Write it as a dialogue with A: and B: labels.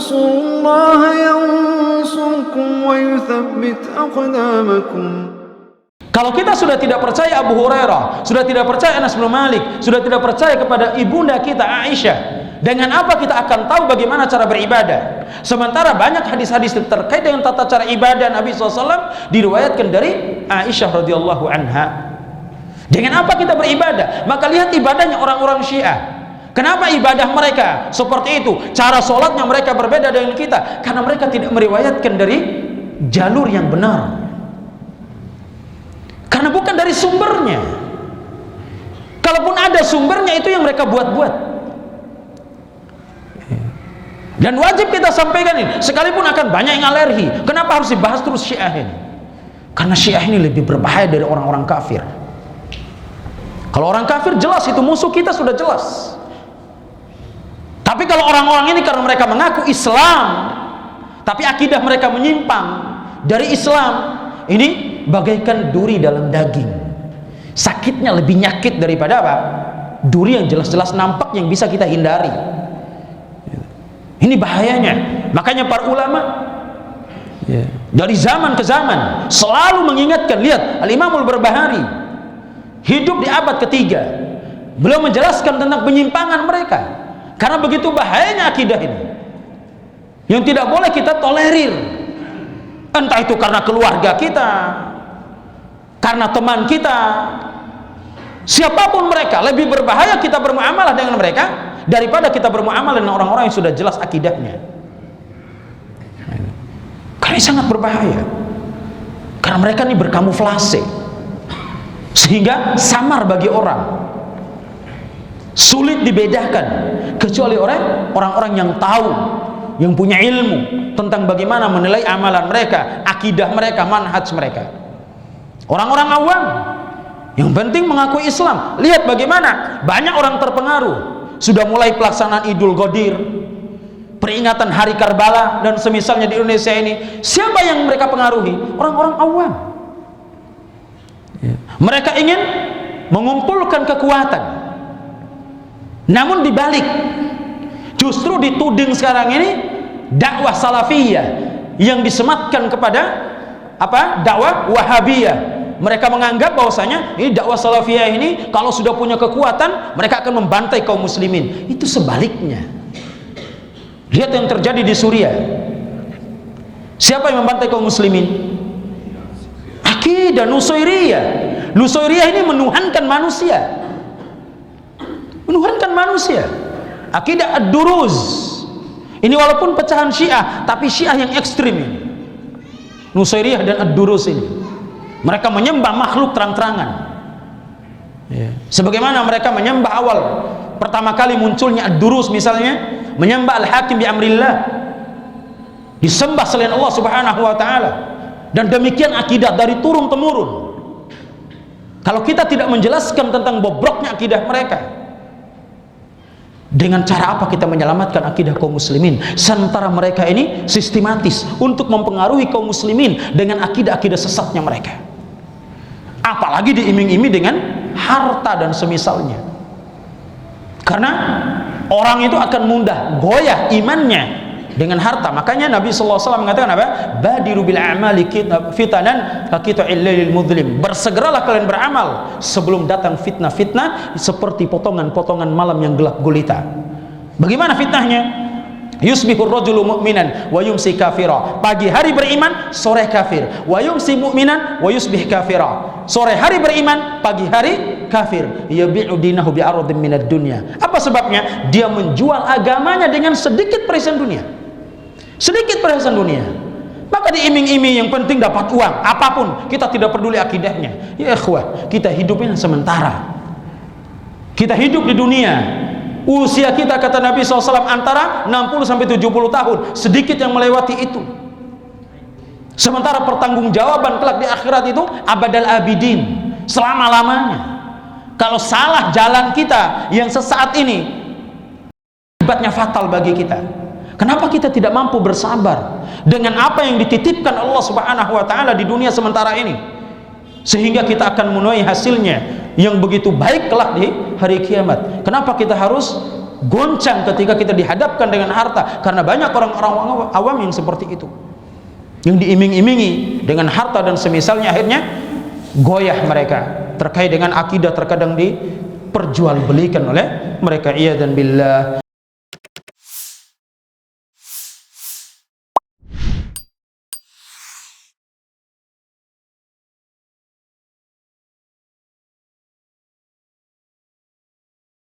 A: tansurullaha yansurkum wa yuthabbit aqdamakum.
B: Kalau kita sudah tidak percaya Abu Hurairah, sudah tidak percaya Anas bin Malik, sudah tidak percaya kepada ibunda kita Aisyah, dengan apa kita akan tahu bagaimana cara beribadah? Sementara banyak hadis-hadis terkait dengan tata cara ibadah Nabi SAW diriwayatkan dari Aisyah radhiyallahu anha. Dengan apa kita beribadah? Maka lihat ibadahnya orang-orang Syiah. Kenapa ibadah mereka seperti itu? Cara sholatnya mereka berbeda dengan kita, karena mereka tidak meriwayatkan dari jalur yang benar. Karena bukan dari sumbernya. Kalaupun ada sumbernya, itu yang mereka buat-buat. Dan wajib kita sampaikan ini, sekalipun akan banyak yang alergi. Kenapa harus dibahas terus Syiah ini? Karena Syiah ini lebih berbahaya dari orang-orang kafir. Kalau orang kafir jelas itu musuh kita, sudah jelas. Tapi kalau orang-orang ini karena mereka mengaku Islam, tapi akidah mereka menyimpang dari Islam, ini bagaikan duri dalam daging. Sakitnya lebih nyakit daripada apa? Duri yang jelas-jelas nampak yang bisa kita hindari. Ini bahayanya. Makanya para ulama dari zaman ke zaman selalu mengingatkan. Lihat Al-Imamul Barbahari hidup di abad ketiga, beliau menjelaskan tentang penyimpangan mereka. Karena begitu bahayanya akidah ini, yang tidak boleh kita tolerir. Entah itu karena keluarga kita, karena teman kita, siapapun mereka, lebih berbahaya kita bermuamalah dengan mereka daripada kita bermuamalah dengan orang-orang yang sudah jelas akidahnya. Karena sangat berbahaya. Karena mereka ini berkamuflase, sehingga samar bagi orang, sulit dibedakan, kecuali orang-orang yang tahu, yang punya ilmu tentang bagaimana menilai amalan mereka, akidah mereka, manhaj mereka. Orang-orang awam yang penting mengakui Islam. Lihat bagaimana banyak orang terpengaruh. Sudah mulai pelaksanaan Idul Qadir, peringatan Hari Karbala dan semisalnya di Indonesia ini. Siapa yang mereka pengaruhi? Orang-orang awam. Mereka ingin mengumpulkan kekuatan. Namun dibalik, justru dituding sekarang ini dakwah salafiyah yang disematkan kepada apa? Dakwah wahabiyah. Mereka menganggap bahwasanya ini dakwah salafiyah ini kalau sudah punya kekuatan mereka akan membantai kaum muslimin. Itu sebaliknya. Lihat yang terjadi di Suriah. Siapa yang membantai kaum muslimin? Akidah Nusairiyah. Nusairiyah ini menuhankan manusia. Menuhankan manusia. Akidah Ad-Duruz. Ini walaupun pecahan Syiah, tapi Syiah yang ekstrim ini. Nusairiyah dan Ad-Duruz ini. Mereka menyembah makhluk terang-terangan. Sebagaimana mereka menyembah awal pertama kali munculnya Ad-Duruz misalnya, menyembah Al-Hakim bi amrillah. Disembah selain Allah Subhanahu wa taala. Dan demikian akidah dari turun temurun. Kalau kita tidak menjelaskan tentang bobroknya akidah mereka, dengan cara apa kita menyelamatkan akidah kaum muslimin? Sementara mereka ini sistematis untuk mempengaruhi kaum muslimin dengan akidah-akidah sesatnya mereka. Apalagi diiming-iming dengan harta dan semisalnya. Karena orang itu akan mudah goyah imannya dengan harta. Makanya Nabi SAW mengatakan apa? Badiru bil a'mali fitanan kaqita'il lailil mudlim. Bersegeralah kalian beramal sebelum datang fitnah-fitnah seperti potongan-potongan malam yang gelap gulita. Bagaimana fitnahnya? Yusbihur rajulu mu'minan wa yumsi kafira. Pagi hari beriman, sore kafir. Wa yumsi mu'minan wa yusbih kafira. Sore hari beriman, pagi hari kafir. Yabi'u dinahu bi'aradin minad dunya. Apa sebabnya? Dia menjual agamanya dengan sedikit perhiasan dunia. Sedikit perhiasan dunia. Maka diiming-iming yang penting dapat uang, apapun, kita tidak peduli akidahnya. Ya ikhwah, kita hidupnya sementara. Kita hidup di dunia. Usia kita kata Nabi SAW antara 60-70 tahun, sedikit yang melewati itu. Sementara pertanggungjawaban kelak di akhirat itu abadal abidin, selama-lamanya. Kalau salah jalan kita yang sesaat ini, akibatnya fatal bagi kita. Kenapa kita tidak mampu bersabar dengan apa yang dititipkan Allah Subhanahu wa taala di dunia sementara ini, sehingga kita akan menuai hasilnya yang begitu baik kelak di hari kiamat? Kenapa kita harus goncang ketika kita dihadapkan dengan harta, karena banyak orang-orang awam yang seperti itu, yang diiming-imingi dengan harta dan semisalnya, akhirnya goyah mereka terkait dengan akidah, terkadang diperjualbelikan oleh mereka. Iyadzan billah.